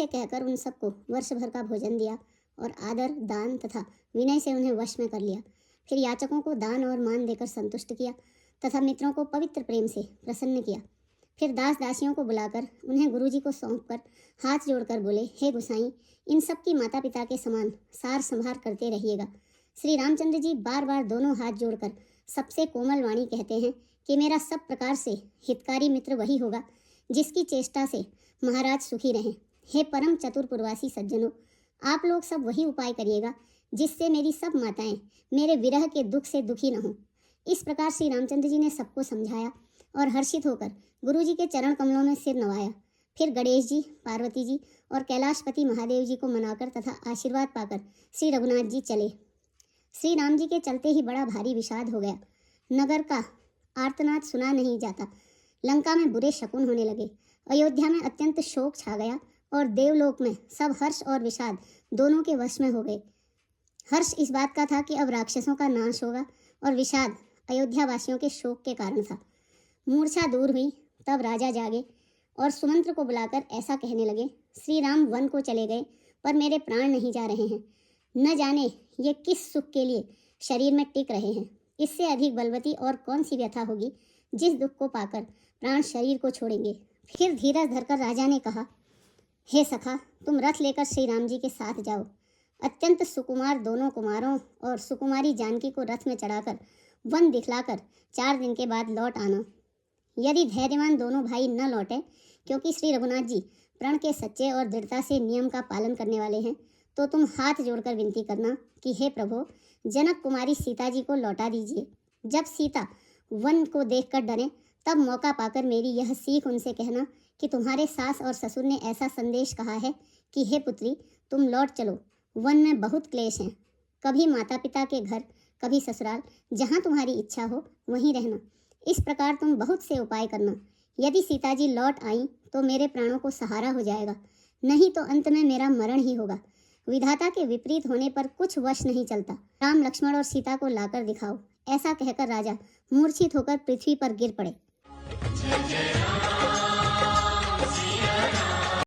से कहकर उन सबको वर्ष भर का भोजन दिया और आदर, दान तथा विनय से उन्हें वश में कर लिया। फिर याचकों को दान और मान देकर संतुष्ट किया तथा मित्रों को पवित्र प्रेम से प्रसन्न किया। फिर दास दासियों को बुलाकर उन्हें गुरुजी को सौंपकर हाथ जोड़कर बोले, हे गुसाई, इन सब की माता पिता के समान सार संभार करते रहिएगा। श्री रामचंद्र जी बार बार दोनों हाथ जोड़कर सबसे कोमल वाणी कहते हैं कि मेरा सब प्रकार से हितकारी मित्र वही होगा जिसकी चेष्टा से महाराज सुखी रहें। हे परम चतुरपुरवासी सज्जनों, आप लोग सब वही उपाय करिएगा जिससे मेरी सब माताएं मेरे विरह के दुख से दुखी न हों। इस प्रकार श्री रामचंद्र जी ने सबको समझाया और हर्षित होकर गुरुजी के चरण कमलों में सिर नवाया। फिर गणेश जी, पार्वती जी और कैलाशपति महादेव जी को मनाकर तथा आशीर्वाद पाकर श्री रघुनाथ जी चले। श्री राम जी के चलते ही बड़ा भारी विषाद हो गया। नगर का आर्तनाद सुना नहीं जाता। लंका में बुरे शकुन होने लगे। अयोध्या में अत्यंत शोक छा गया और देवलोक में सब हर्ष और विषाद दोनों के वश में हो गए। हर्ष इस बात का था कि अब राक्षसों का नाश होगा और विषाद अयोध्या वासियों के शोक के कारण था। मूर्छा दूर हुई तब राजा जागे और सुमंत्र को बुलाकर ऐसा कहने लगे, श्री राम वन को चले गए पर मेरे प्राण नहीं जा रहे हैं। न जाने ये किस सुख के लिए शरीर में टिक रहे हैं। इससे अधिक बलवती और कौन सी व्यथा होगी जिस दुख को पाकर प्राण शरीर को छोड़ेंगे। फिर धीरज धरकर राजा ने कहा, हे सखा, तुम रथ लेकर श्री राम जी के साथ जाओ। अत्यंत सुकुमार दोनों कुमारों और सुकुमारी जानकी को रथ में चढ़ाकर वन दिखलाकर 4 दिन के बाद लौट आना। यदि धैर्यवान दोनों भाई न लौटे, क्योंकि श्री रघुनाथ जी प्रण के सच्चे और दृढ़ता से नियम का पालन करने वाले हैं, तो तुम हाथ जोड़कर विनती करना कि हे प्रभु, जनक कुमारी सीता जी को लौटा दीजिए। जब सीता वन को देखकर डरे तब मौका पाकर मेरी यह सीख उनसे कहना कि तुम्हारे सास और ससुर ने ऐसा संदेश कहा है कि हे पुत्री, तुम लौट चलो। वन में बहुत क्लेश हैं। कभी माता पिता के घर, कभी ससुराल, जहाँ तुम्हारी इच्छा हो वहीं रहना। इस प्रकार तुम बहुत से उपाय करना। यदि सीता जी लौट आई तो मेरे प्राणों को सहारा हो जाएगा, नहीं तो अंत में मेरा मरण ही होगा। विधाता के विपरीत होने पर कुछ वश नहीं चलता। राम, लक्ष्मण और सीता को लाकर दिखाओ। ऐसा कहकर राजा मूर्छित होकर पृथ्वी पर गिर पड़े।